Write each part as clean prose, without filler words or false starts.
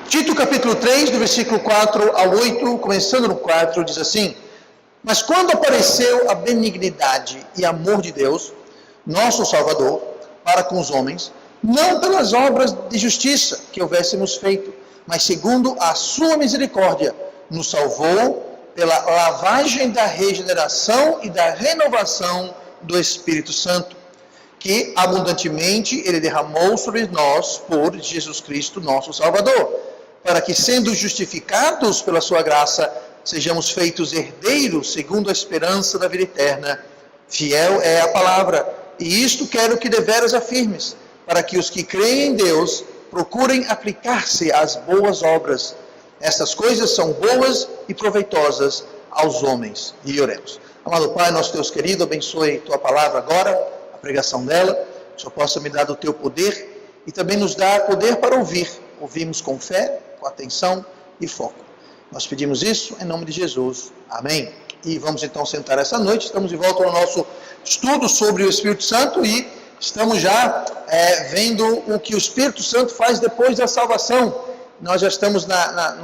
Tito capítulo 3, do versículo 4 ao 8, começando no 4, diz assim: Mas quando apareceu a benignidade e amor de Deus, nosso Salvador, para com os homens, não pelas obras de justiça que houvéssemos feito, mas segundo a sua misericórdia, nos salvou pela lavagem da regeneração e da renovação do Espírito Santo, que abundantemente Ele derramou sobre nós por Jesus Cristo, nosso Salvador, para que, sendo justificados pela sua graça, sejamos feitos herdeiros segundo a esperança da vida eterna. Fiel é a palavra, e isto quero que deveras afirmes, para que os que creem em Deus procurem aplicar-se às boas obras. Estas coisas são boas e proveitosas aos homens. E oremos. Amado Pai, nosso Deus querido, abençoe Tua palavra agora, a pregação dela, que o Senhor possa me dar do Teu poder e também nos dar poder para ouvir. Ouvimos com fé, com atenção e foco. Nós pedimos isso em nome de Jesus. Amém. E vamos então sentar essa noite. Estamos de volta no nosso estudo sobre o Espírito Santo e estamos já vendo o que o Espírito Santo faz depois da salvação. Nós já estamos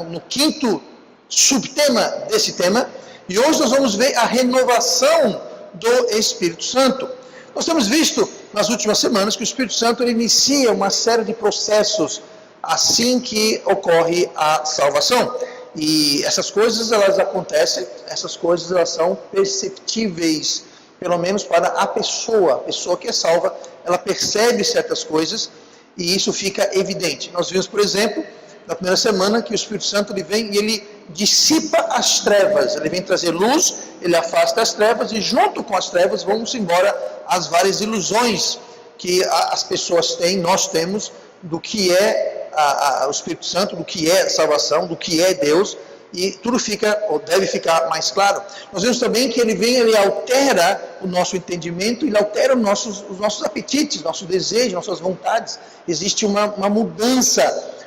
no quinto subtema desse tema e hoje nós vamos ver a renovação do Espírito Santo. Nós temos visto nas últimas semanas que o Espírito Santo ele inicia uma série de processos assim que ocorre a salvação. E essas coisas elas acontecem, essas coisas elas são perceptíveis, pelo menos para a pessoa que é salva, ela percebe certas coisas e isso fica evidente. Nós vimos, por exemplo, na primeira semana que o Espírito Santo ele vem e ele dissipa as trevas, ele vem trazer luz, ele afasta as trevas e junto com as trevas vão-se embora as várias ilusões que as pessoas têm, nós temos, do que é o Espírito Santo, do que é salvação, do que é Deus, e tudo fica, ou deve ficar mais claro. Nós vemos também que ele vem, ele altera o nosso entendimento, ele altera os nossos apetites, nossos desejos, nossas vontades. Existe uma mudança,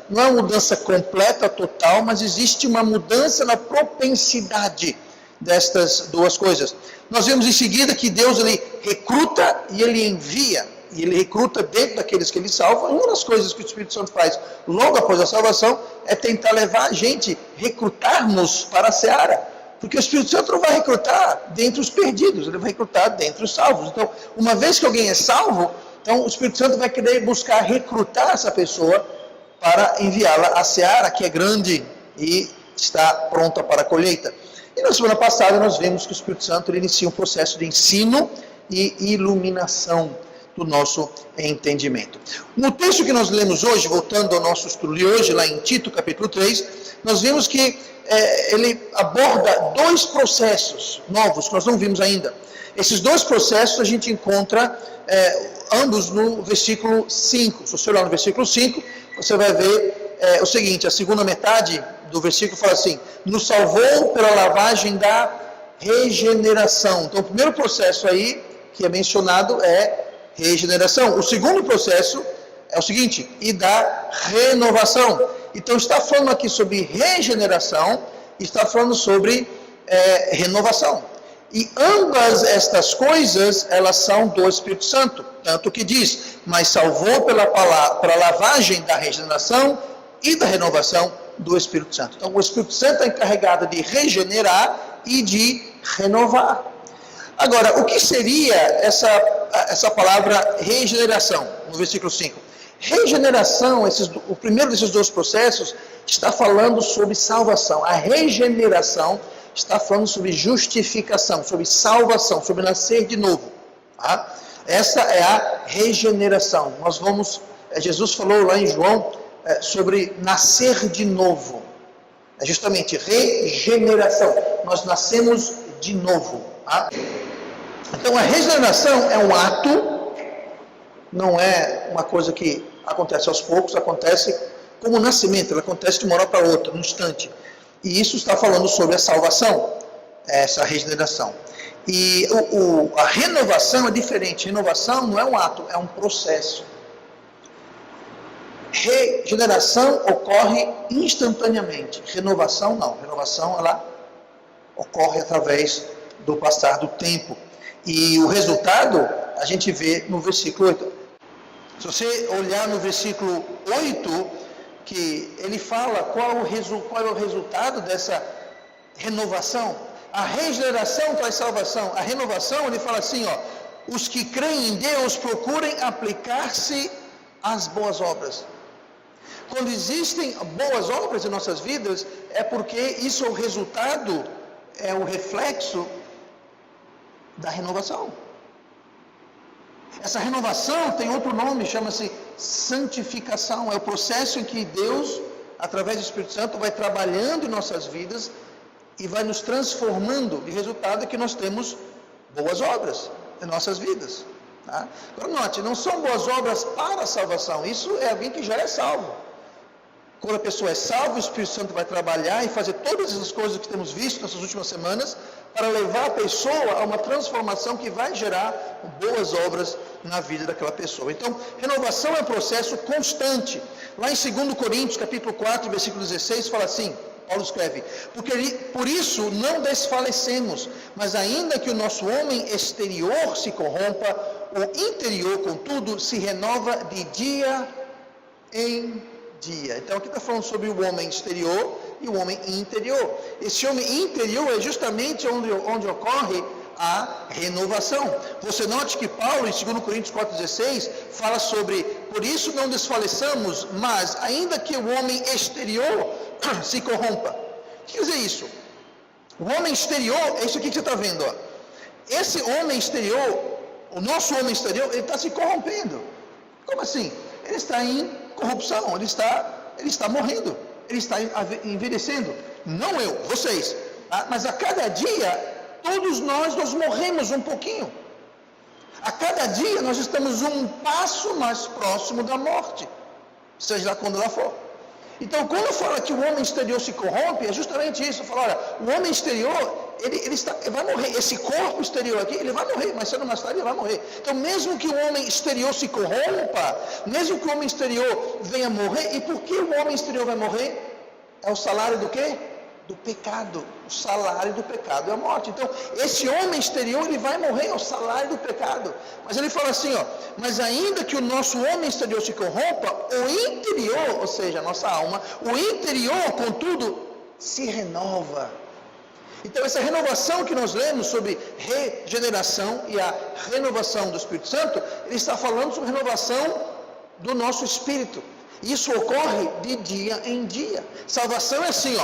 não é uma mudança completa, total, mas existe uma mudança na propensidade destas duas coisas. Nós vemos em seguida que Deus ele recruta e ele envia. E ele recruta dentro daqueles que ele salva. Uma das coisas que o Espírito Santo faz logo após a salvação é tentar levar a gente, recrutarmos para a seara. Porque o Espírito Santo não vai recrutar dentre os perdidos, ele vai recrutar dentre os salvos. Então, uma vez que alguém é salvo, então o Espírito Santo vai querer buscar recrutar essa pessoa para enviá-la à seara, que é grande e está pronta para a colheita. E na semana passada nós vimos que o Espírito Santo ele inicia um processo de ensino e iluminação do nosso entendimento. No texto que nós lemos hoje, voltando ao nosso estudo de hoje, lá em Tito capítulo 3, nós vimos que ele aborda dois processos novos que nós não vimos ainda. Esses dois processos a gente encontra ambos no versículo 5. Se você olhar no versículo 5, você vai ver o seguinte: a segunda metade do versículo fala assim: nos salvou pela lavagem da regeneração. Então o primeiro processo aí que é mencionado é regeneração. O segundo processo é o seguinte: e da renovação. Então está falando aqui sobre regeneração, está falando sobre renovação. E ambas estas coisas, elas são do Espírito Santo. Tanto que diz, mas salvou pela lavagem da regeneração e da renovação do Espírito Santo. Então o Espírito Santo é encarregado de regenerar e de renovar. Agora, o que seria essa palavra regeneração, no versículo 5? Regeneração, o primeiro desses dois processos, está falando sobre salvação. A regeneração está falando sobre justificação, sobre salvação, sobre nascer de novo. Tá? Essa é a regeneração. Jesus falou lá em João sobre nascer de novo. É justamente regeneração. Nós nascemos de novo. Tá? Então a regeneração é um ato, não é uma coisa que acontece aos poucos, acontece como nascimento, ela acontece de uma hora para outra, num instante. E isso está falando sobre a salvação, essa regeneração. E a renovação é diferente. Renovação não é um ato, é um processo. Regeneração ocorre instantaneamente. Renovação não. Renovação ela ocorre através do passar do tempo. E o resultado a gente vê no versículo 8. Se você olhar no versículo 8, que ele fala qual é o resultado dessa renovação. A regeneração traz salvação. A renovação, ele fala assim, os que creem em Deus procurem aplicar-se às boas obras. Quando existem boas obras em nossas vidas, é porque isso é o resultado, é o reflexo da renovação. Essa renovação tem outro nome, chama-se santificação. É o processo em que Deus, através do Espírito Santo, vai trabalhando em nossas vidas e vai nos transformando. De resultado é que nós temos boas obras em nossas vidas. Tá? Agora note, não são boas obras para a salvação. Isso é alguém que já é salvo. Quando a pessoa é salva, o Espírito Santo vai trabalhar e fazer todas essas coisas que temos visto nessas últimas semanas para levar a pessoa a uma transformação que vai gerar boas obras na vida daquela pessoa. Então, renovação é um processo constante. Lá em 2 Coríntios, capítulo 4, versículo 16, fala assim, Paulo escreve, por isso não desfalecemos, mas ainda que o nosso homem exterior se corrompa, o interior, contudo, se renova de dia em dia. Então aqui está falando sobre o homem exterior e o homem interior. Esse homem interior é justamente onde ocorre a renovação. Você note que Paulo, em 2 Coríntios 4,16, fala sobre, por isso não desfaleçamos, mas ainda que o homem exterior se corrompa. O que quer dizer isso? O homem exterior, é isso aqui que você está vendo. Esse homem exterior, o nosso homem exterior, ele está se corrompendo. Como assim? Ele está em corrupção, ele está morrendo, ele está envelhecendo. Não eu, vocês. Mas a cada dia, todos nós morremos um pouquinho. A cada dia nós estamos um passo mais próximo da morte, seja lá quando ela for. Então, quando fala que o homem exterior se corrompe, é justamente isso. Fala, olha, o homem exterior, ele vai morrer. Esse corpo exterior aqui, ele vai morrer, mas cedo ou mais tarde ele vai morrer. Então, mesmo que o homem exterior se corrompa, mesmo que o homem exterior venha morrer, e por que o homem exterior vai morrer? É o salário do quê? Do pecado. O salário do pecado é a morte. Então, esse homem exterior, ele vai morrer, é o salário do pecado. Mas ele fala assim, mas ainda que o nosso homem exterior se corrompa, o interior, ou seja, a nossa alma, o interior, contudo, se renova. Então, essa renovação que nós lemos sobre regeneração e a renovação do Espírito Santo, ele está falando sobre renovação do nosso espírito. Isso ocorre de dia em dia. Salvação é assim,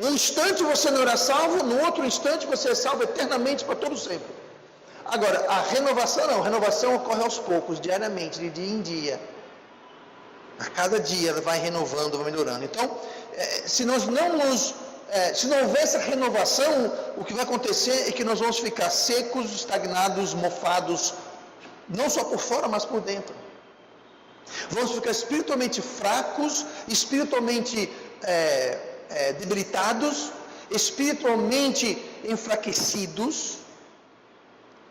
um instante você não era salvo, no outro instante você é salvo eternamente para todo sempre. Agora, a renovação não, a renovação ocorre aos poucos, diariamente, de dia em dia. A cada dia ela vai renovando, vai melhorando. Então, se não houver essa renovação, o que vai acontecer é que nós vamos ficar secos, estagnados, mofados, não só por fora, mas por dentro. Vamos ficar espiritualmente fracos, espiritualmente debilitados, espiritualmente enfraquecidos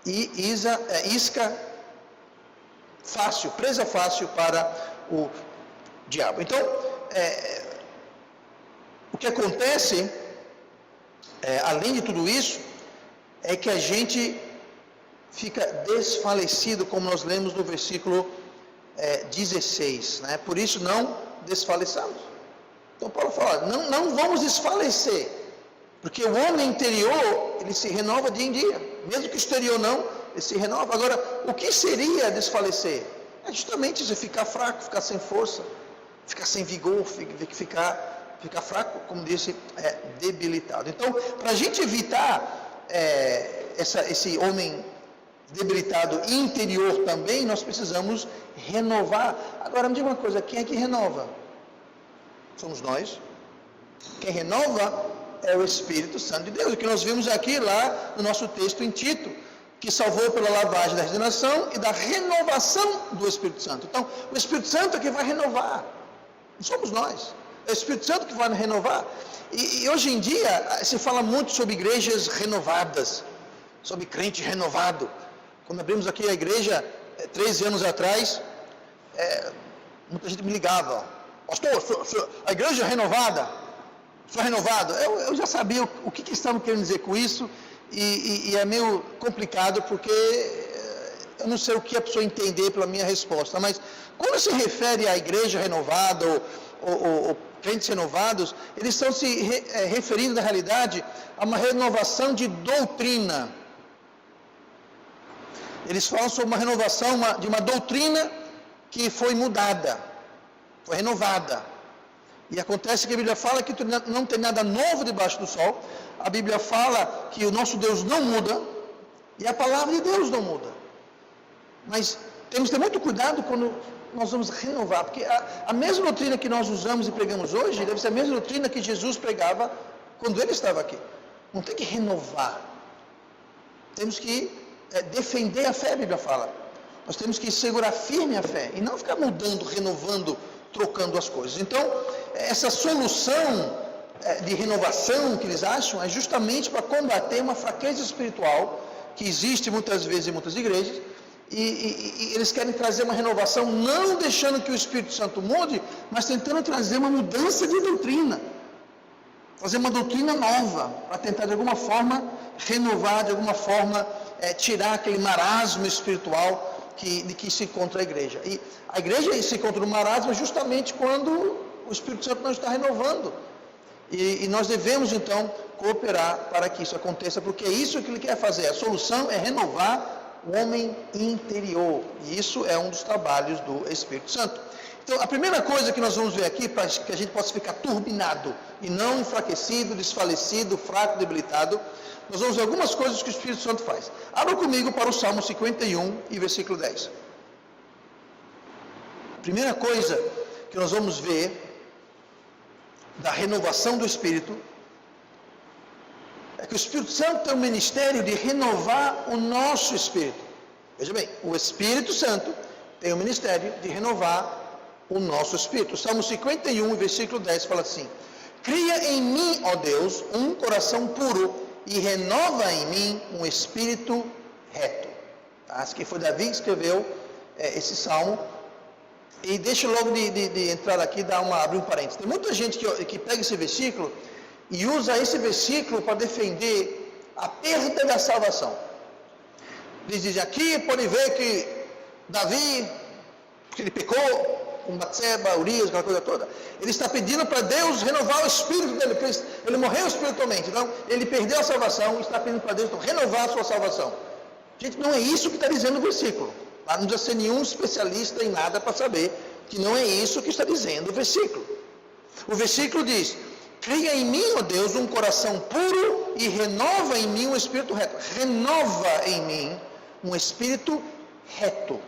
e isca fácil, presa fácil para o diabo. Então, o que acontece, além de tudo isso, é que a gente fica desfalecido, como nós lemos no versículo 16, né? Por isso não desfaleçamos. Então Paulo fala, não vamos desfalecer, porque o homem interior, ele se renova dia em dia, mesmo que o exterior não, ele se renova. Agora, o que seria desfalecer? É justamente isso, ficar fraco, ficar sem força, ficar sem vigor, ficar fraco, como disse, debilitado. Então, para a gente evitar esse homem debilitado interior também, nós precisamos renovar. Agora, me diga uma coisa, quem é que renova? Somos nós. Quem renova é o Espírito Santo de Deus, o que nós vimos aqui lá no nosso texto em Tito, que salvou pela lavagem da regeneração e da renovação do Espírito Santo. Então, o Espírito Santo é que vai renovar, não somos nós, é o Espírito Santo que vai renovar. E hoje em dia se fala muito sobre igrejas renovadas, sobre crente renovado. Quando abrimos aqui a igreja 13 anos atrás, muita gente me ligava, pastor, a igreja é renovada, sou renovado. Eu já sabia o que estavam querendo dizer com isso, e é meio complicado, porque eu não sei o que a pessoa entender pela minha resposta, mas quando se refere à igreja renovada ou crentes renovados, eles estão se referindo, na realidade, a uma renovação de doutrina. Eles falam sobre uma renovação de uma doutrina que foi mudada, foi renovada. E acontece que a Bíblia fala que não tem nada novo debaixo do sol. A Bíblia fala que o nosso Deus não muda e a palavra de Deus não muda. Mas temos que ter muito cuidado quando nós vamos renovar, porque a mesma doutrina que nós usamos e pregamos hoje deve ser a mesma doutrina que Jesus pregava quando ele estava aqui. Não tem que renovar. Temos que defender a fé, a Bíblia fala. Nós temos que segurar firme a fé e não ficar mudando, renovando, trocando as coisas. Então, essa solução de renovação que eles acham é justamente para combater uma fraqueza espiritual que existe muitas vezes em muitas igrejas, e eles querem trazer uma renovação, não deixando que o Espírito Santo mude, mas tentando trazer uma mudança de doutrina, fazer uma doutrina nova, para tentar de alguma forma renovar, de alguma forma tirar aquele marasmo espiritual de que se encontra a igreja. E a igreja se encontra no marasmo justamente quando o Espírito Santo não está renovando. E nós devemos então cooperar para que isso aconteça, porque é isso que ele quer fazer. A solução é renovar o homem interior, e isso é um dos trabalhos do Espírito Santo. Então, a primeira coisa que nós vamos ver aqui, para que a gente possa ficar turbinado e não enfraquecido, desfalecido, fraco, debilitado, nós vamos ver algumas coisas que o Espírito Santo faz. Abra comigo para o Salmo 51 e versículo 10. A primeira coisa que nós vamos ver da renovação do Espírito é que o Espírito Santo tem o ministério de renovar o nosso espírito. Veja bem, o Espírito Santo tem o ministério de renovar o nosso espírito. O Salmo 51, versículo 10 fala assim: cria em mim, ó Deus, um coração puro e renova em mim um espírito reto. Tá? Acho que foi Davi que escreveu esse salmo. E deixa logo de entrar aqui, abrir um parênteses. Tem muita gente que pega esse versículo e usa esse versículo para defender a perda da salvação. Eles dizem aqui, pode ver que Davi, porque ele pecou com Batseba, Urias, aquela coisa toda, ele está pedindo para Deus renovar o espírito dele, porque ele morreu espiritualmente, então ele perdeu a salvação e está pedindo para Deus então, renovar a sua salvação. Gente, não é isso que está dizendo o versículo. Lá não precisa ser nenhum especialista em nada para saber que não é isso que está dizendo o versículo. O versículo diz: cria em mim, ó Deus, um coração puro e renova em mim um espírito reto. Renova em mim um espírito reto.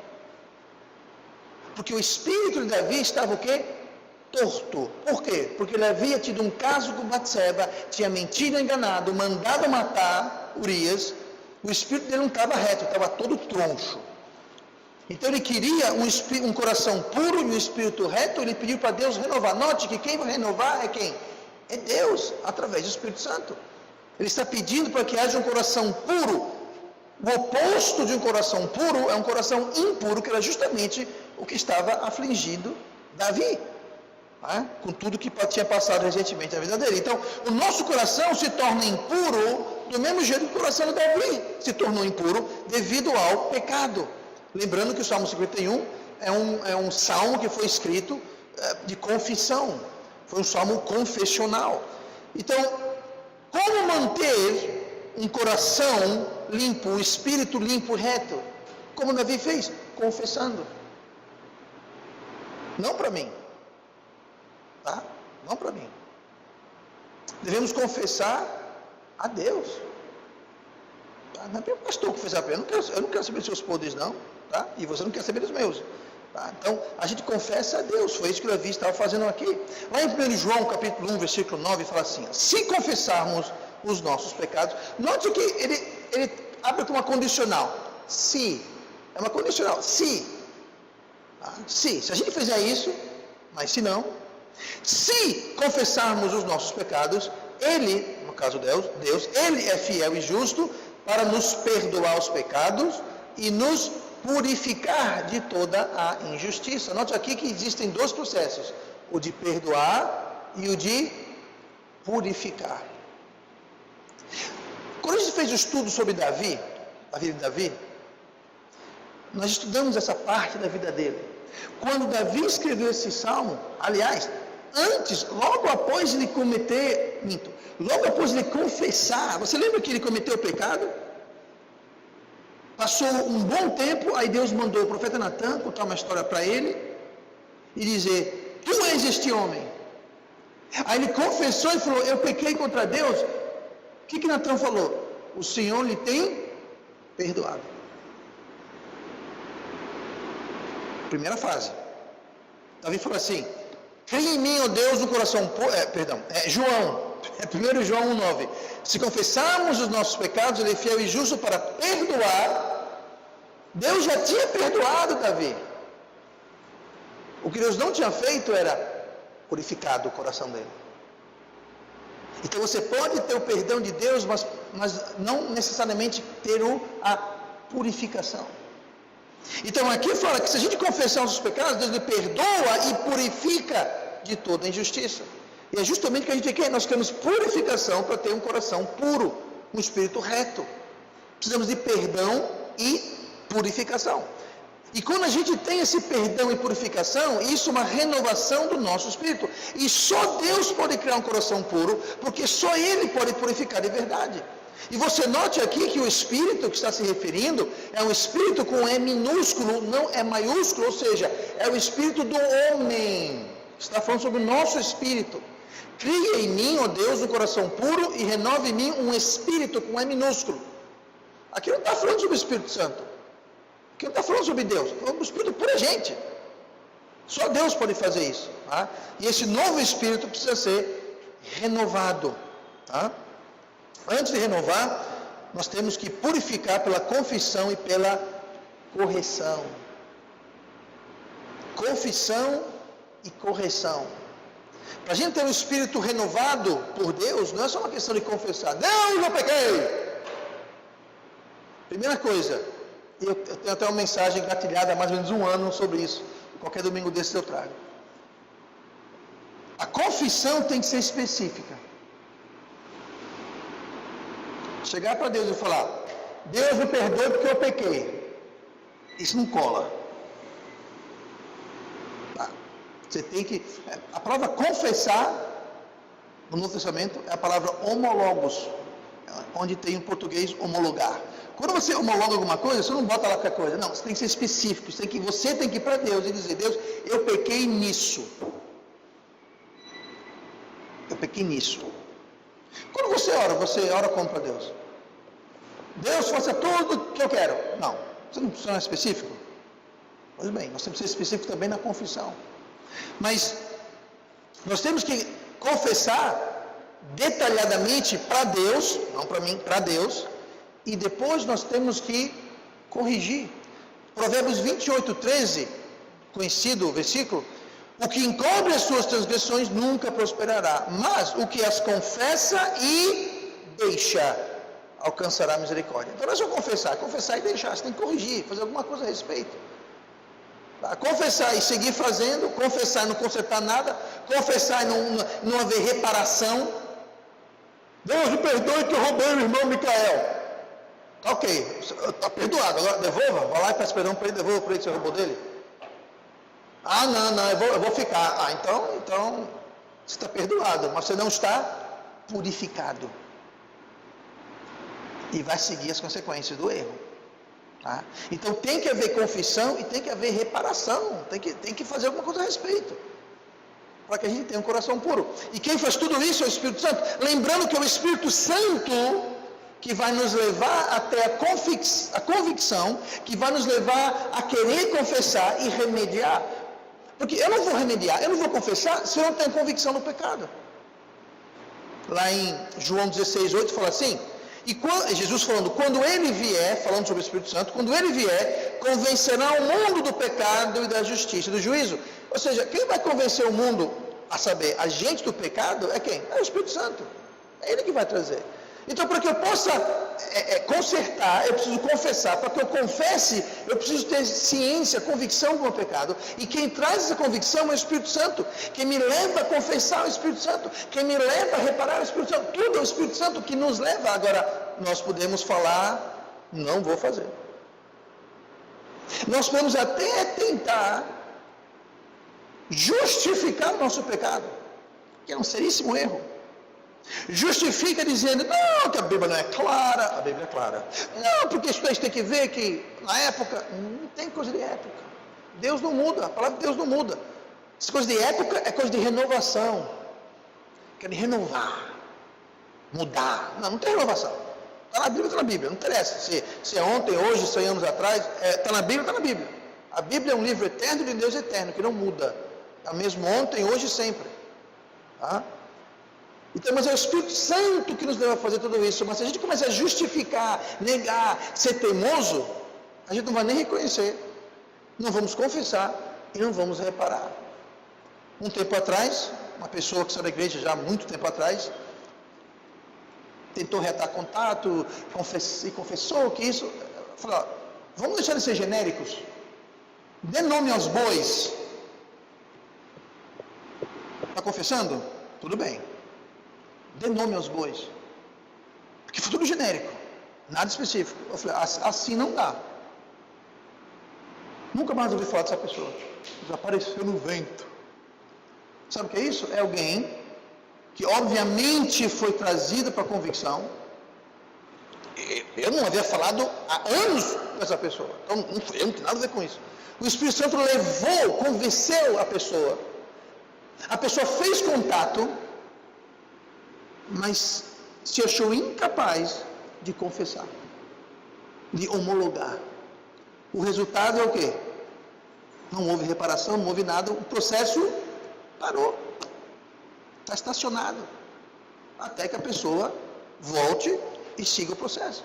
Porque o espírito de Davi estava o quê? Torto. Por quê? Porque ele havia tido um caso com Batseba, tinha mentido, enganado, mandado matar Urias. O espírito dele não estava reto, estava todo troncho. Então ele queria um coração puro e um espírito reto, ele pediu para Deus renovar. Note que quem vai renovar é quem? É Deus, através do Espírito Santo. Ele está pedindo para que haja um coração puro. O oposto de um coração puro é um coração impuro, que era justamente o que estava afligindo Davi, com tudo que tinha passado recentemente na vida dele. Então, o nosso coração se torna impuro do mesmo jeito que o coração de Davi se tornou impuro devido ao pecado. Lembrando que o Salmo 51 é um salmo que foi escrito de confissão. Foi um salmo confessional. Então, como manter um coração limpo, um espírito limpo, reto? Como Davi fez? Confessando. Não para mim. Tá? Não para mim. Devemos confessar a Deus. Tá? Não é para o pastor confessar para ele. Eu não quero saber dos seus poderes, não. Tá? E você não quer saber dos meus. Tá? Então, a gente confessa a Deus. Foi isso que Davi estava fazendo aqui. Lá em 1 João, capítulo 1, versículo 9, fala assim: se confessarmos os nossos pecados. Note que ele abre com uma condicional. Se. É uma condicional. Se. Tá? Se a gente fizer isso, mas se não. Se confessarmos os nossos pecados, Ele, no caso Deus, Ele é fiel e justo para nos perdoar os pecados e nos purificar de toda a injustiça. Note aqui que existem dois processos: o de perdoar e o de purificar. Quando a gente fez o estudo sobre Davi, a vida de Davi, Nós estudamos essa parte da vida dele. Quando Davi escreveu esse salmo, aliás, logo após ele logo após ele confessar, você lembra que ele cometeu o pecado? Passou um bom tempo, aí Deus mandou o profeta Natan contar uma história para ele e dizer: tu és este homem. Aí ele confessou e falou: eu pequei contra Deus. O que Natan falou? O Senhor lhe tem perdoado. Primeira fase. Davi falou assim: cria em mim, ó Deus, no coração João, 1 João 1,9. Se confessarmos os nossos pecados, ele é fiel e justo para perdoar. Deus já tinha perdoado Davi. O que Deus não tinha feito era purificado o coração dele. Então você pode ter o perdão de Deus, mas não necessariamente ter a purificação. Então aqui fala que se a gente confessar os pecados, Deus lhe perdoa e purifica de toda injustiça. E é justamente o que a gente quer. Nós queremos purificação para ter um coração puro, um espírito reto. Precisamos de perdão e purificação. E quando a gente tem esse perdão e purificação, isso é uma renovação do nosso espírito. E só Deus pode criar um coração puro, porque só Ele pode purificar de verdade. E você note aqui que o espírito que está se referindo é um espírito com E minúsculo, não é maiúsculo, ou seja, é o espírito do homem. Está falando sobre o nosso espírito. Cria em mim, ó Deus, um coração puro e renove em mim um espírito com E minúsculo. Aqui não está falando sobre o Espírito Santo. Aqui não está falando sobre Deus. Está falando do Espírito por a gente. Só Deus pode fazer isso. Tá? E esse novo espírito precisa ser renovado. Tá? Antes de renovar, nós temos que purificar pela confissão e pela correção. Confissão e correção. Para a gente ter um espírito renovado por Deus, não é só uma questão de confessar: Deus, eu pequei. Primeira coisa, eu tenho até uma mensagem engatilhada há mais ou menos um ano sobre isso. Qualquer domingo desse eu trago. A confissão tem que ser específica. Chegar para Deus e falar: Deus me perdoe porque eu pequei. Isso não cola. Tá? Você tem que... A palavra confessar no Novo Testamento é a palavra homologos, onde tem em português homologar. Quando você homologa alguma coisa, você não bota lá qualquer coisa. Não, você tem que ser específico. Você tem que ir para Deus e dizer: Deus, eu pequei nisso. Eu pequei nisso. Quando você ora como para Deus? Deus, faça tudo que eu quero. Não, você não precisa ser específico? Pois bem, nós temos que ser específicos também na confissão. Mas nós temos que confessar detalhadamente para Deus, não para mim, para Deus, e depois nós temos que corrigir. Provérbios 28:13, conhecido versículo: o que encobre as suas transgressões nunca prosperará, mas o que as confessa e deixa alcançará misericórdia. Então não é só confessar e deixar, você tem que corrigir, fazer alguma coisa a respeito. Confessar e seguir fazendo, confessar e não consertar nada, confessar e não haver reparação. Deus me perdoe que eu roubei o irmão Micael. Tá ok, está perdoado, agora devolva, vai lá e peça perdão para ele, devolva para ele que você roubou dele. Ah, não, eu vou ficar. Ah, então você está perdoado, mas você não está purificado. E vai seguir as consequências do erro. Tá? Então tem que haver confissão e tem que haver reparação. Tem que fazer alguma coisa a respeito. Para que a gente tenha um coração puro. E quem faz tudo isso é o Espírito Santo. Lembrando que é o Espírito Santo que vai nos levar até a convicção, que vai nos levar a querer confessar e remediar. Porque eu não vou remediar, eu não vou confessar se eu não tenho convicção do pecado. Lá em João 16:8 fala assim: Jesus falando, quando ele vier, falando sobre o Espírito Santo, quando ele vier, convencerá o mundo do pecado e da justiça, do juízo. Ou seja, quem vai convencer o mundo a saber, a gente do pecado, é quem? É o Espírito Santo. É ele que vai trazer. Então, para que eu possa consertar, eu preciso confessar. Para que eu confesse, eu preciso ter ciência, convicção do meu pecado. E quem traz essa convicção é o Espírito Santo. Quem me leva a confessar é o Espírito Santo. Quem me leva a reparar é o Espírito Santo. Tudo é o Espírito Santo que nos leva. Agora, nós podemos falar: não vou fazer. Nós podemos até tentar justificar o nosso pecado, que é um seríssimo erro. Justifica dizendo, não, que a Bíblia não é clara. A Bíblia é clara. Não, porque isso daí tem que ver que na época, não tem coisa de época. Deus não muda, a palavra de Deus não muda. Essa coisa de época é coisa de renovação. Quer renovar, mudar. Não tem renovação. Está na Bíblia, está na Bíblia. Não interessa se é ontem, hoje, 100 anos atrás. Está na Bíblia, está na Bíblia. A Bíblia é um livro eterno de Deus eterno, que não muda. É o mesmo ontem, hoje e sempre. Tá? Então, mas é o Espírito Santo que nos leva a fazer tudo isso. Mas se a gente começar a justificar, negar, ser teimoso, a gente não vai nem reconhecer. Não vamos confessar e não vamos reparar. Um tempo atrás, uma pessoa que saiu da igreja já há muito tempo atrás, tentou reatar contato e confessou que isso. Falou, vamos deixar de ser genéricos. Dê nome aos bois. Está confessando? Tudo bem. Dê nome aos bois. Porque foi tudo genérico. Nada específico. Eu falei, assim não dá. Nunca mais ouvi falar dessa pessoa. Desapareceu no vento. Sabe o que é isso? É alguém que obviamente foi trazido para a convicção. Eu não havia falado há anos com essa pessoa. Então eu não tenho nada a ver com isso. O Espírito Santo levou, convenceu a pessoa. A pessoa fez contato, mas se achou incapaz de confessar, de homologar. O resultado é o quê? Não houve reparação, não houve nada, o processo parou, está estacionado, até que a pessoa volte e siga o processo.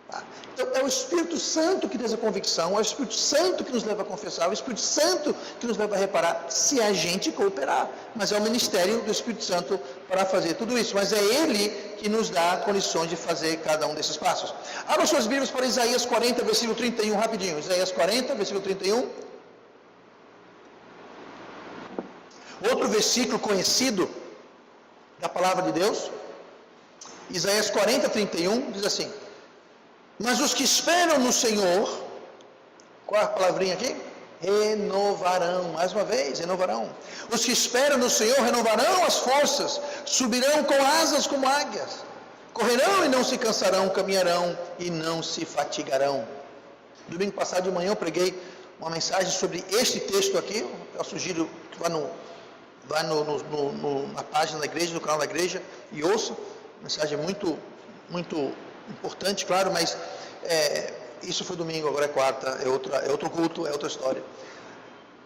Tá? Então é o Espírito Santo que traz a convicção, é o Espírito Santo que nos leva a confessar, é o Espírito Santo que nos leva a reparar, se a gente cooperar. Mas é o ministério do Espírito Santo para fazer tudo isso, mas é Ele que nos dá condições de fazer cada um desses passos. Abra suas Bíblias para Isaías 40, versículo 31, rapidinho. Isaías 40, versículo 31. Outro versículo conhecido da palavra de Deus. Isaías 40, 31, diz assim: mas os que esperam no Senhor, qual é a palavrinha aqui? Renovarão, mais uma vez, renovarão. Os que esperam no Senhor renovarão as forças, subirão com asas como águias, correrão e não se cansarão, caminharão e não se fatigarão. Domingo passado de manhã eu preguei uma mensagem sobre este texto aqui. Eu sugiro que vá na página da igreja, no canal da igreja, e ouça. Mensagem muito importante, claro, mas isso foi domingo, agora é quarta, é outro culto, é outra história.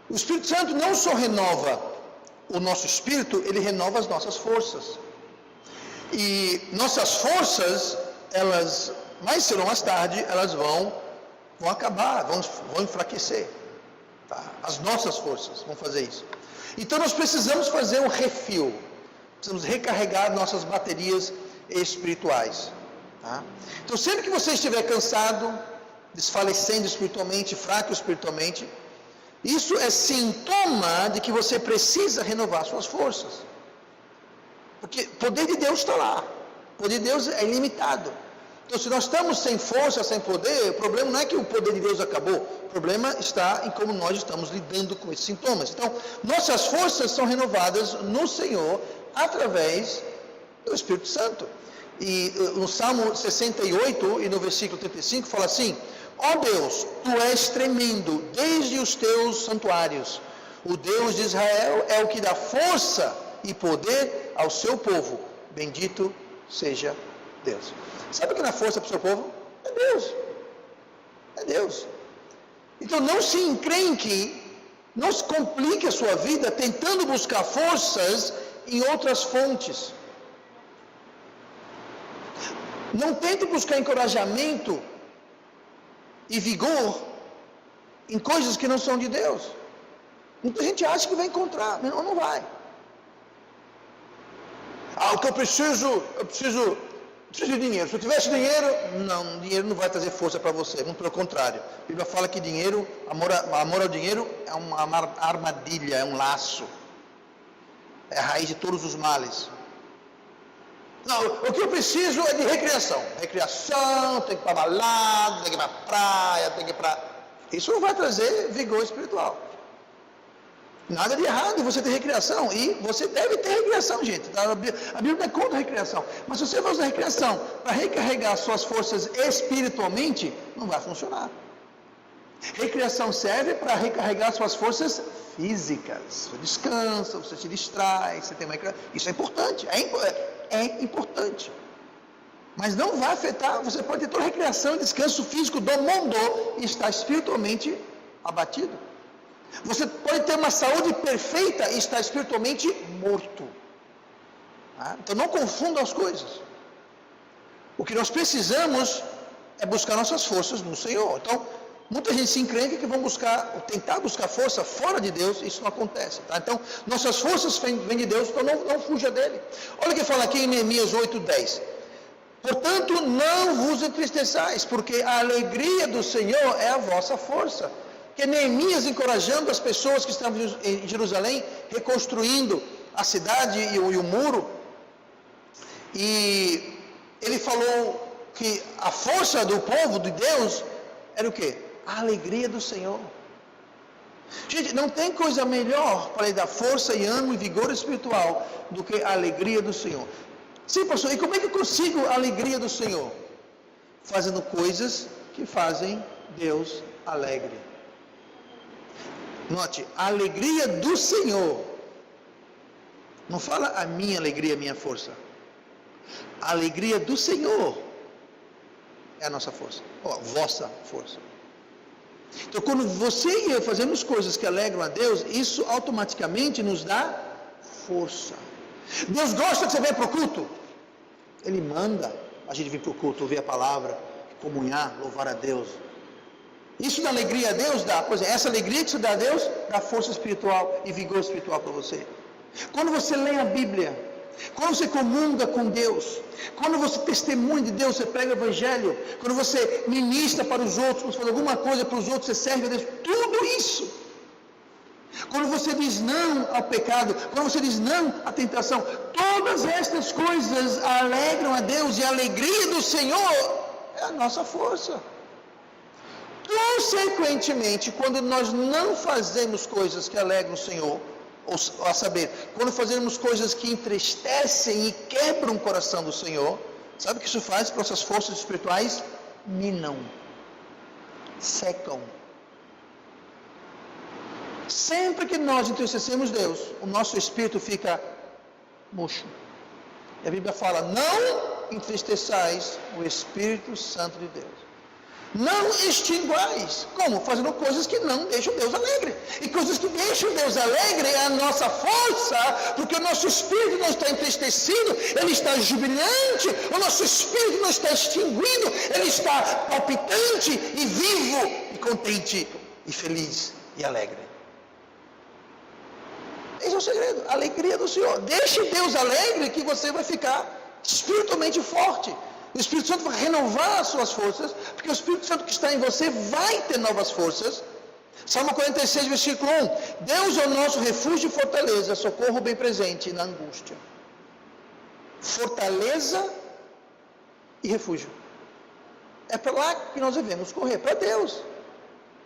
O Espírito Santo não só renova o nosso espírito, ele renova as nossas forças. E nossas forças, elas, mais cedo ou mais tarde, elas vão acabar, vão enfraquecer. Tá? As nossas forças vão fazer isso. Então nós precisamos fazer um refil, precisamos recarregar nossas baterias espirituais. Tá? Então sempre que você estiver cansado, desfalecendo espiritualmente, fraco espiritualmente, isso é sintoma de que você precisa renovar suas forças. Porque o poder de Deus está lá. O poder de Deus é ilimitado. Então se nós estamos sem força, sem poder, o problema não é que o poder de Deus acabou. O problema está em como nós estamos lidando com esses sintomas. Então nossas forças são renovadas no Senhor através do Espírito Santo. E no Salmo 68 e no versículo 35 fala assim: ó Deus, Tu és tremendo desde os Teus santuários. O Deus de Israel é o que dá força e poder ao seu povo. Bendito seja Deus. Sabe o que dá força para o seu povo? É Deus. É Deus. Então não se encrenque, não se complique a sua vida tentando buscar forças em outras fontes. Não tente buscar encorajamento e vigor em coisas que não são de Deus. Muita gente acha que vai encontrar, mas não vai. O que eu preciso de dinheiro. Se eu tivesse dinheiro, não, dinheiro não vai trazer força para você, muito pelo contrário. A Bíblia fala que dinheiro, amor ao dinheiro é uma armadilha, é um laço. É a raiz de todos os males. Não, o que eu preciso é de recreação. Recreação, tem que ir para balada, tem que ir para praia, tem que ir para... Isso não vai trazer vigor espiritual. Nada de errado você ter recreação, e você deve ter recreação, gente. A Bíblia não é contra a recreação, mas se você vai usar a recreação para recarregar suas forças espiritualmente, não vai funcionar. Recreação serve para recarregar suas forças físicas. Você descansa, você se distrai, você tem uma recreação. Isso é importante, é importante. Mas não vai afetar, você pode ter toda a recreação e descanso físico do mundo e estar espiritualmente abatido. Você pode ter uma saúde perfeita e estar espiritualmente morto. Então não confunda as coisas. O que nós precisamos é buscar nossas forças no Senhor. Então, muita gente se encrenca que vão tentar buscar força fora de Deus, isso não acontece. Então, nossas forças vêm de Deus, então não fuja dele. Olha o que fala aqui em Neemias 8:10. Portanto, não vos entristeçais, porque a alegria do Senhor é a vossa força. Que Neemias encorajando as pessoas que estavam em Jerusalém, reconstruindo a cidade e o muro, e ele falou que a força do povo de Deus era o quê? A alegria do Senhor. Gente, não tem coisa melhor para lhe dar força e ânimo e vigor espiritual do que a alegria do Senhor. Sim, pastor, e como é que eu consigo a alegria do Senhor? Fazendo coisas que fazem Deus alegre. Note, a alegria do Senhor. Não fala a minha alegria, a minha força. A alegria do Senhor é a nossa força, ou a vossa força. Então, quando você e eu fazemos coisas que alegram a Deus, isso automaticamente nos dá força. Deus gosta que você venha para o culto. Ele manda a gente vir para o culto, ouvir a palavra, comunhar, louvar a Deus. Isso dá alegria a Deus? Dá. Pois é, essa alegria que você dá a Deus, dá força espiritual e vigor espiritual para você. Quando você lê a Bíblia, quando você comunga com Deus, quando você testemunha de Deus, você prega o Evangelho, quando você ministra para os outros, quando você faz alguma coisa para os outros, você serve a Deus, tudo isso. Quando você diz não ao pecado, quando você diz não à tentação, todas estas coisas alegram a Deus, e a alegria do Senhor é a nossa força. Consequentemente, quando nós não fazemos coisas que alegram o Senhor, ou a saber, quando fazemos coisas que entristecem e quebram o coração do Senhor, sabe o que isso faz para nossas forças espirituais? Minam, secam. Sempre que nós entristecemos Deus, o nosso espírito fica murcho. E a Bíblia fala, não entristeçais o Espírito Santo de Deus. Não extinguais. Como? Fazendo coisas que não deixam Deus alegre. E coisas que deixam Deus alegre é a nossa força, porque o nosso espírito não está entristecido, ele está jubilante, o nosso espírito não está extinguido, ele está palpitante e vivo, e contente, e feliz, e alegre. Esse é o segredo, a alegria do Senhor. Deixe Deus alegre que você vai ficar espiritualmente forte. O Espírito Santo vai renovar as suas forças, porque o Espírito Santo que está em você vai ter novas forças. Salmo 46, versículo 1. Deus é o nosso refúgio e fortaleza, socorro bem presente na angústia. Fortaleza e refúgio. É para lá que nós devemos correr, para Deus.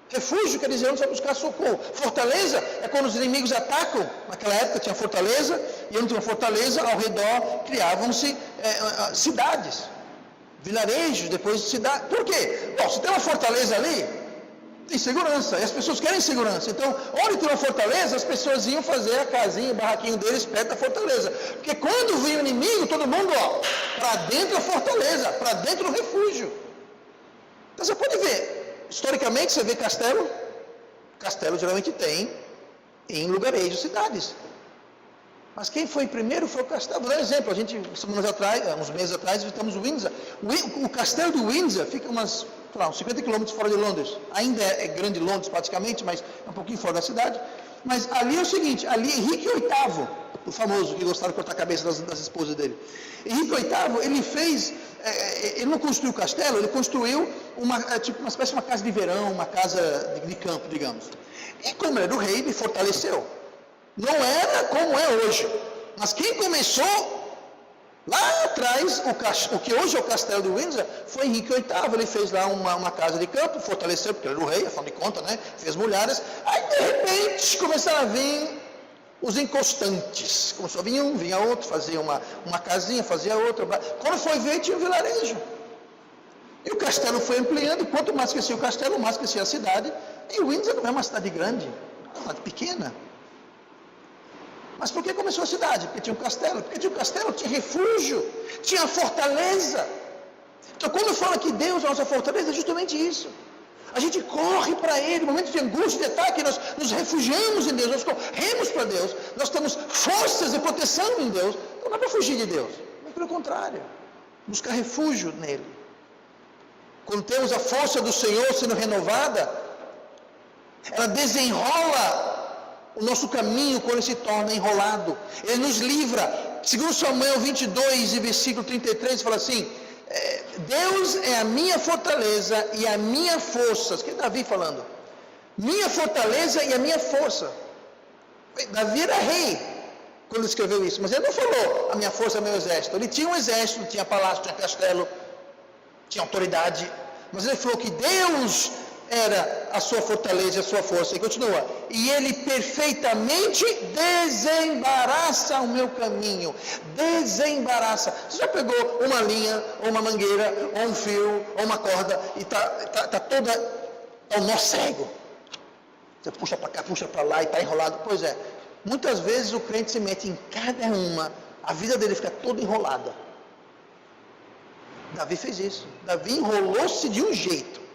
Refúgio quer dizer onde você vai buscar socorro. Fortaleza é quando os inimigos atacam. Naquela época tinha fortaleza, e onde tinha fortaleza, ao redor criavam-se cidades, vilarejos, depois de cidade. Por quê? Bom, se tem uma fortaleza ali, tem segurança, e as pessoas querem segurança. Então, onde tem uma fortaleza, as pessoas iam fazer a casinha, o barraquinho deles perto da fortaleza. Porque quando vinha o inimigo, todo mundo, para dentro da fortaleza, para dentro do refúgio. Então você pode ver. Historicamente, você vê castelo. Castelo geralmente tem em lugarejos, cidades. Mas quem foi primeiro foi o castelo. Vou dar um exemplo. A gente, uns meses atrás, visitamos Windsor. O castelo de Windsor fica uns 50 quilômetros fora de Londres. Ainda é grande Londres praticamente, mas é um pouquinho fora da cidade. Mas ali é o seguinte, ali Henrique VIII, o famoso que gostava de cortar a cabeça das esposas dele. Henrique VIII, ele fez, ele não construiu o castelo, ele construiu uma espécie de uma casa de verão, uma casa de campo, digamos. E como ele era o rei, ele fortaleceu. Não era como é hoje. Mas quem começou Lá atrás, o que hoje é o castelo de Windsor, foi Henrique VIII, ele fez lá uma casa de campo, fortaleceu, porque ele era o rei, afinal de contas, né? Fez mulheres. Aí, de repente, começaram a vir os encostantes. Começou a vir um, vinha outro, fazia uma casinha, fazia outra. Quando foi ver, tinha um vilarejo. E o castelo foi ampliando, e quanto mais crescia o castelo, mais crescia a cidade. E Windsor não é uma cidade grande, é uma cidade pequena. Mas por que começou a cidade? Porque tinha um castelo. Porque tinha um castelo, tinha refúgio, tinha fortaleza. Então, quando fala que Deus é a nossa fortaleza, é justamente isso. A gente corre para Ele, no momento de angústia, de ataque, nós nos refugiamos em Deus, nós corremos para Deus, nós temos forças e proteção em Deus. Então, não é para fugir de Deus, mas pelo contrário, buscar refúgio nele. Quando temos a força do Senhor sendo renovada, ela desenrola o nosso caminho quando ele se torna enrolado. Ele nos livra. Segundo Samuel 22, e versículo 33, fala assim: Deus é a minha fortaleza e a minha força. Isso que é Davi falando. Minha fortaleza e a minha força. Davi era rei quando ele escreveu isso, mas ele não falou a minha força é o meu exército. Ele tinha um exército, tinha palácio, tinha castelo, tinha autoridade, mas ele falou que Deus era a sua fortaleza e a sua força. E continua: e ele perfeitamente desembaraça o meu caminho. Desembaraça. Você já pegou uma linha, ou uma mangueira, ou um fio, ou uma corda, e está toda ao nó cego? Você puxa para cá, puxa para lá, e está enrolado. Pois é, muitas vezes o crente se mete em cada uma, a vida dele fica toda enrolada. Davi fez isso. Davi enrolou-se de um jeito.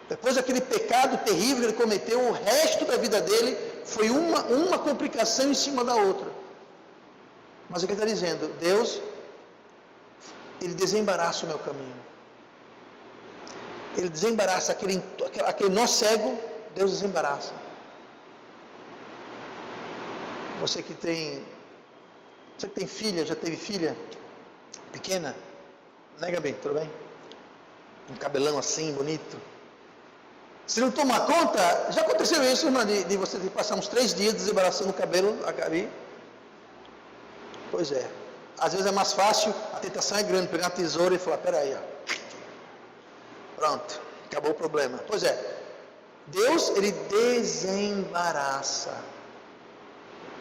Depois daquele pecado terrível que ele cometeu, o resto da vida dele foi uma complicação em cima da outra. Mas o que ele está dizendo? Deus, Ele desembaraça o meu caminho. Ele desembaraça aquele nó cego, Deus desembaraça. Você que tem filha, já teve filha pequena? Né, Gabi? Tudo bem? Um cabelão assim, bonito. Se não tomar conta, já aconteceu isso, irmã, de você passar uns 3 dias desembaraçando o cabelo, a Gabi? Pois é. Às vezes é mais fácil, a tentação é grande, pegar uma tesoura e falar: peraí, ó. Pronto, acabou o problema. Pois é. Deus, Ele desembaraça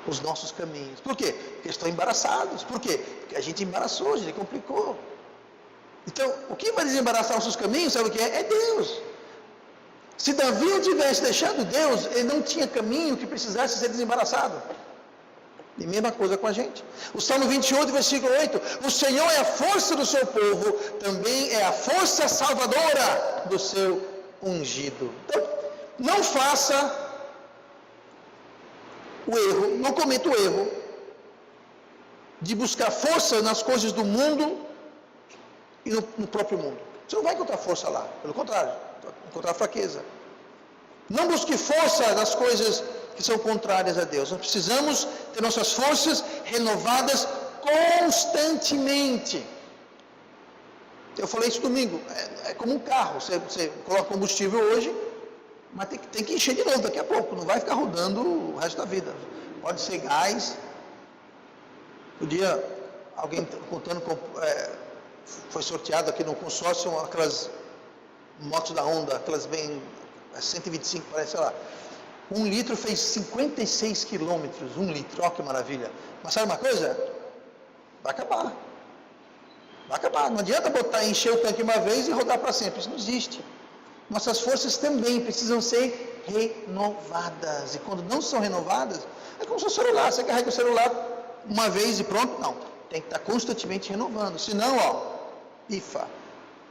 os nossos caminhos. Por quê? Porque estão embaraçados. Por quê? Porque a gente embaraçou, a gente complicou. Então, o que vai desembaraçar nossos caminhos, sabe o que é? É Deus. Se Davi não tivesse deixado Deus, ele não tinha caminho que precisasse ser desembaraçado. E mesma coisa com a gente. O Salmo 28, versículo 8: o Senhor é a força do seu povo, também é a força salvadora do seu ungido. Então, não faça o erro, não cometa o erro de buscar força nas coisas do mundo e no próprio mundo. Você não vai encontrar força lá, pelo contrário, vai encontrar fraqueza. Não busque força nas coisas que são contrárias a Deus. Nós precisamos ter nossas forças renovadas constantemente. Eu falei isso domingo, é como um carro, você coloca combustível hoje, mas tem que encher de novo daqui a pouco, não vai ficar rodando o resto da vida. Pode ser gás. Um dia, alguém contando, foi sorteado aqui no consórcio aquelas motos da Honda, aquelas bem 125, parece, sei lá. 1 litro fez 56 quilômetros, 1 litro, olha que maravilha. Mas sabe uma coisa? Vai acabar. Vai acabar. Não adianta encher o tanque uma vez e rodar para sempre. Isso não existe. Nossas forças também precisam ser renovadas. E quando não são renovadas, é como o seu celular. Você carrega o celular uma vez e pronto? Não. Tem que estar constantemente renovando. Senão, pifa.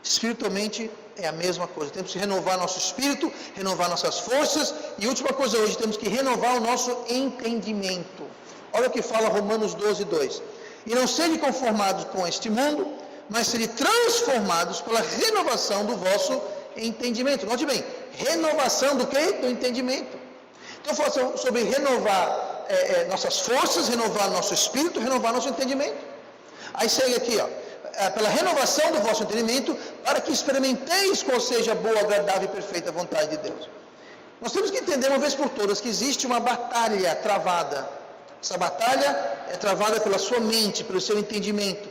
Espiritualmente é a mesma coisa. Temos que renovar nosso espírito, renovar nossas forças. E última coisa hoje, temos que renovar o nosso entendimento. Olha o que fala Romanos 12, 2. E não sejam conformados com este mundo, mas serem transformados pela renovação do vosso entendimento. Note bem, renovação do quê? Do entendimento. Então, fala sobre renovar nossas forças, renovar nosso espírito, renovar nosso entendimento. Aí segue aqui, pela renovação do vosso entendimento, para que experimenteis qual seja a boa, agradável e perfeita vontade de Deus. Nós temos que entender uma vez por todas que existe uma batalha travada Essa batalha é travada pela sua mente, pelo seu entendimento.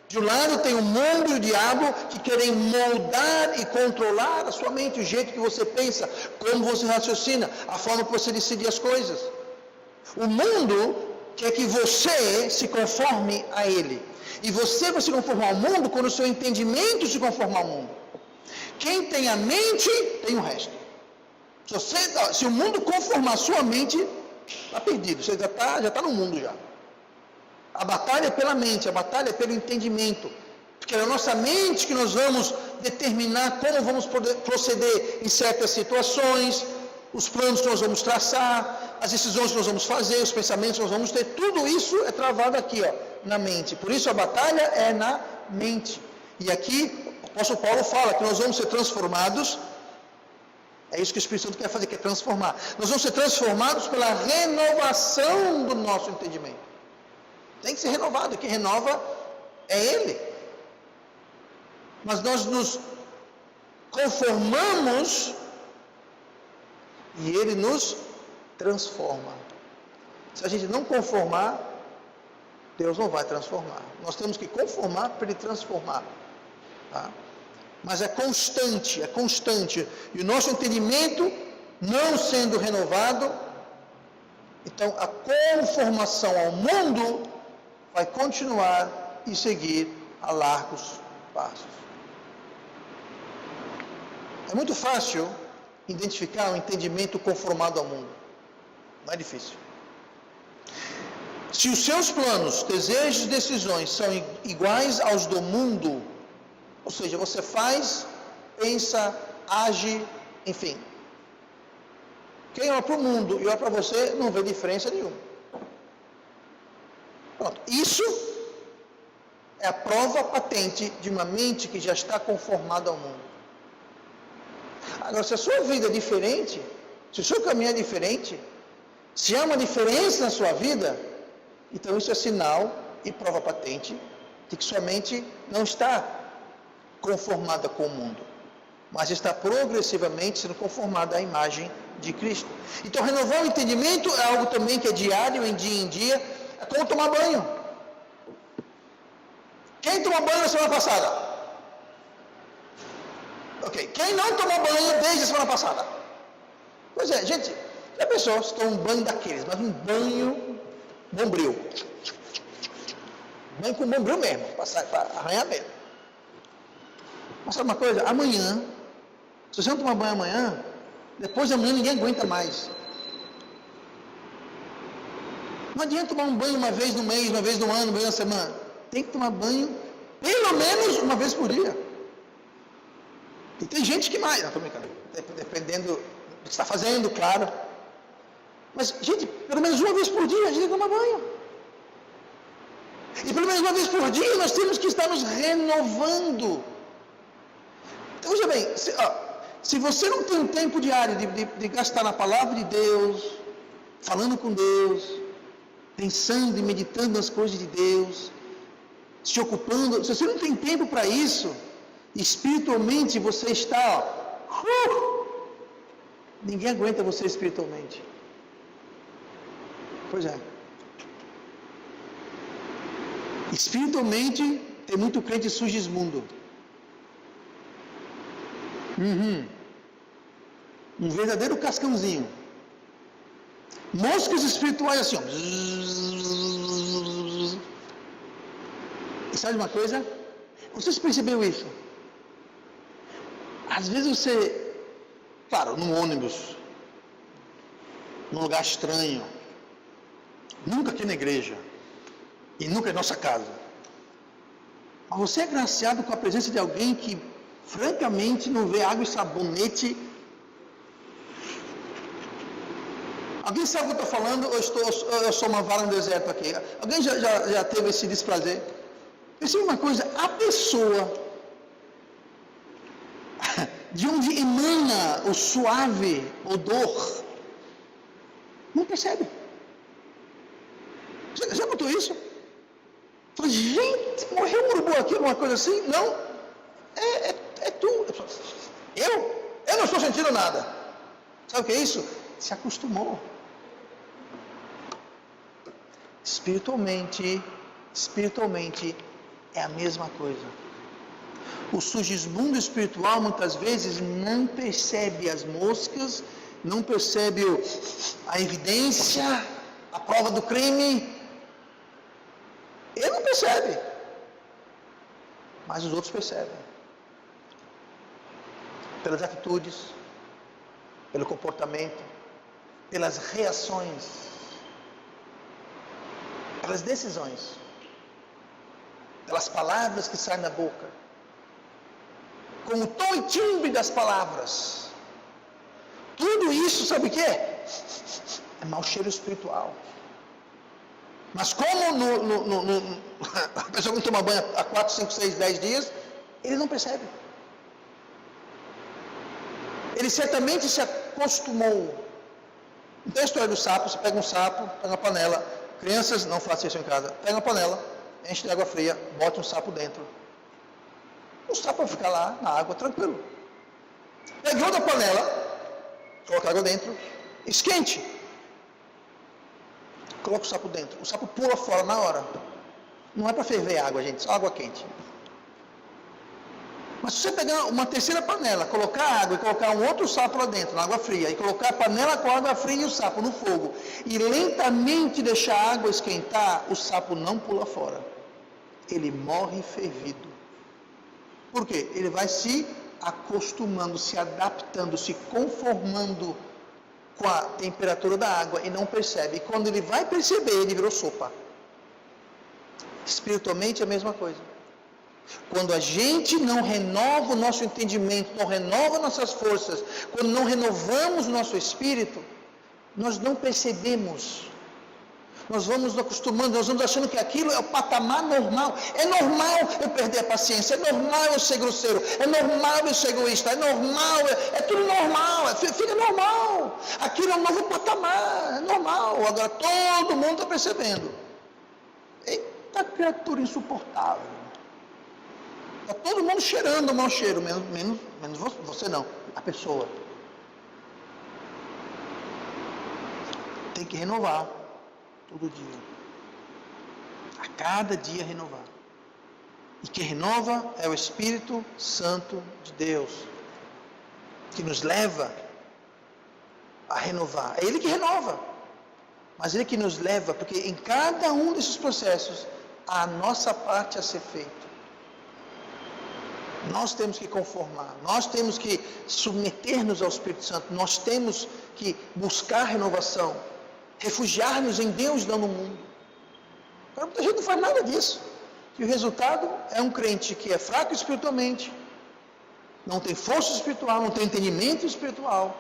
De um lado tem o mundo e o diabo que querem moldar e controlar a sua mente, o jeito que você pensa, como você raciocina, a forma que você decide as coisas. O mundo quer que você se conforme a ele. E você vai se conformar ao mundo quando o seu entendimento se conformar ao mundo. Quem tem a mente, tem o resto. Se o mundo conformar a sua mente, está perdido, você já está no mundo já. A batalha é pela mente, a batalha é pelo entendimento. Porque é na nossa mente que nós vamos determinar como vamos proceder em certas situações, os planos que nós vamos traçar, as decisões que nós vamos fazer, os pensamentos que nós vamos ter, tudo isso é travado aqui, na mente. Por isso a batalha é na mente. E aqui o apóstolo Paulo fala que nós vamos ser transformados. É isso que o Espírito Santo quer fazer, quer transformar. Nós vamos ser transformados pela renovação do nosso entendimento. Tem que ser renovado, quem renova é Ele. Mas nós nos conformamos e Ele nos transforma. Se a gente não conformar, Deus não vai transformar. Nós temos que conformar para Ele transformar. Tá? Mas é constante, é constante. E o nosso entendimento não sendo renovado, então a conformação ao mundo vai continuar e seguir a largos passos. É muito fácil identificar o entendimento conformado ao mundo. Não é difícil. Se os seus planos, desejos e decisões são iguais aos do mundo, ou seja, você faz, pensa, age, enfim. Quem olha para o mundo e olha para você não vê diferença nenhuma. Pronto. Isso é a prova patente de uma mente que já está conformada ao mundo. Agora, se a sua vida é diferente, se o seu caminho é diferente, se há uma diferença na sua vida, então isso é sinal e prova patente de que sua mente não está conformada com o mundo, mas está progressivamente sendo conformada à imagem de Cristo. Então, renovar o entendimento é algo também que é diário, em dia, é como tomar banho. Quem tomou banho na semana passada? Ok, quem não tomou banho desde a semana passada? Pois é, gente, já pensou se toma um banho daqueles, mas um banho bombril. Banho com bombril mesmo, para arranhar mesmo. Mas sabe uma coisa? Amanhã, se você não tomar banho amanhã, depois de amanhã ninguém aguenta mais. Não adianta tomar um banho uma vez no mês, uma vez no ano, uma vez na semana. Tem que tomar banho pelo menos uma vez por dia. E tem gente que mais, não estou brincando, dependendo do que está fazendo, claro. Mas, gente, pelo menos uma vez por dia a gente tem que tomar banho. E pelo menos uma vez por dia nós temos que estar nos renovando. Então, veja bem, se você não tem um tempo diário de gastar na palavra de Deus, falando com Deus, pensando e meditando nas coisas de Deus, se ocupando, se você não tem tempo para isso, espiritualmente você está, ninguém aguenta você espiritualmente. Pois é. Espiritualmente, tem muito crente surgismundo. Um verdadeiro cascãozinho. Moscas espirituais assim, ó. E sabe uma coisa? Você percebeu isso? Às vezes você, claro, num ônibus, num lugar estranho, nunca aqui na igreja, e nunca em nossa casa. Mas você é agraciado com a presença de alguém que, francamente, não vê água e sabonete. Alguém sabe o que eu estou falando? Eu sou uma vara no deserto aqui. Alguém já teve esse desprazer? Perceba uma coisa, a pessoa de onde emana o suave odor, não percebe. Já notou isso? Fala, gente, morreu um urubu aqui, alguma coisa assim? Não, é tu. Eu não estou sentindo nada. Sabe o que é isso? Se acostumou. espiritualmente é a mesma coisa. O Sigismundo espiritual muitas vezes não percebe as moscas, não percebe a evidência, a prova do crime. Ele não percebe, mas os outros percebem. Pelas atitudes, pelo comportamento, pelas reações, pelas decisões, pelas palavras que saem da boca, com o tom e timbre das palavras. Tudo isso, sabe o que é? É mau cheiro espiritual. Mas como a pessoa não toma banho há 4, 5, 6, 10 dias, ele não percebe. Ele certamente se acostumou. Então a história do sapo, você pega um sapo, pega uma panela. Crianças, não façam isso em casa. Pega uma panela, enche de água fria, bota um sapo dentro. O sapo vai ficar lá na água, tranquilo. Pega outra panela, coloca água dentro, esquente. Coloca o sapo dentro. O sapo pula fora na hora. Não é para ferver água, gente, só água quente. Mas se você pegar uma terceira panela, colocar água e colocar um outro sapo lá dentro, na água fria, e colocar a panela com água fria e o sapo no fogo, e lentamente deixar a água esquentar, o sapo não pula fora. Ele morre fervido. Por quê? Ele vai se acostumando, se adaptando, se conformando com a temperatura da água e não percebe. E quando ele vai perceber, ele virou sopa. Espiritualmente é a mesma coisa. Quando a gente não renova o nosso entendimento, não renova nossas forças, quando não renovamos o nosso espírito, nós não percebemos. Nós vamos nos acostumando, nós vamos achando que aquilo é o patamar normal. É normal eu perder a paciência, é normal eu ser grosseiro, é normal eu ser egoísta, é normal, é tudo normal, fica normal. Aquilo é um novo patamar, é normal. Agora todo mundo está percebendo. Eita criatura insuportável. Está todo mundo cheirando o mau cheiro, menos você não, a pessoa. Tem que renovar. Todo dia. A cada dia renovar. E quem renova é o Espírito Santo de Deus, que nos leva a renovar. É Ele que renova, mas Ele que nos leva, porque em cada um desses processos há a nossa parte a ser feita. Nós temos que conformar, nós temos que submeter-nos ao Espírito Santo, nós temos que buscar renovação, refugiar-nos em Deus, não no mundo. Agora, muita gente não faz nada disso. E o resultado é um crente que é fraco espiritualmente, não tem força espiritual, não tem entendimento espiritual,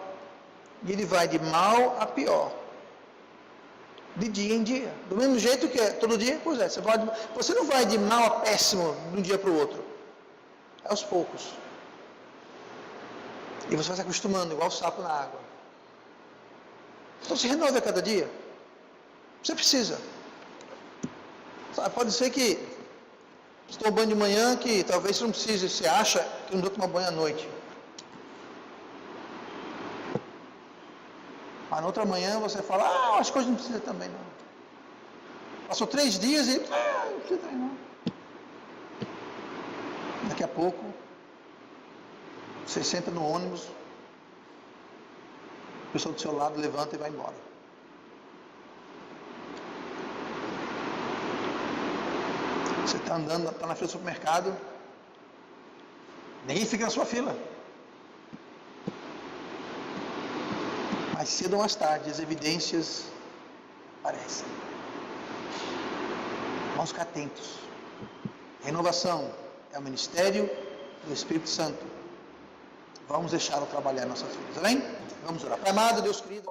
e ele vai de mal a pior, de dia em dia. Do mesmo jeito que é todo dia, pois é, você não vai de mal a péssimo de um dia para o outro. É aos poucos. E você vai se acostumando, igual o sapo na água. Então se renove a cada dia. Você precisa. Sabe, pode ser que você toma banho de manhã, que talvez você não precise, você acha que não deu tomar banho à noite. Mas na outra manhã você fala, as coisas não precisam também não. Passou 3 dias e não precisa também não. Daqui a pouco você senta no ônibus, a pessoa do seu lado levanta e vai embora. Você está andando, está na fila do supermercado, ninguém fica na sua fila. Mais cedo ou mais tarde, as evidências aparecem. Vamos ficar atentos. Renovação é o ministério do Espírito Santo. Vamos deixá-lo trabalhar em nossas vidas, amém? Vamos orar. Pai amado, Deus querido.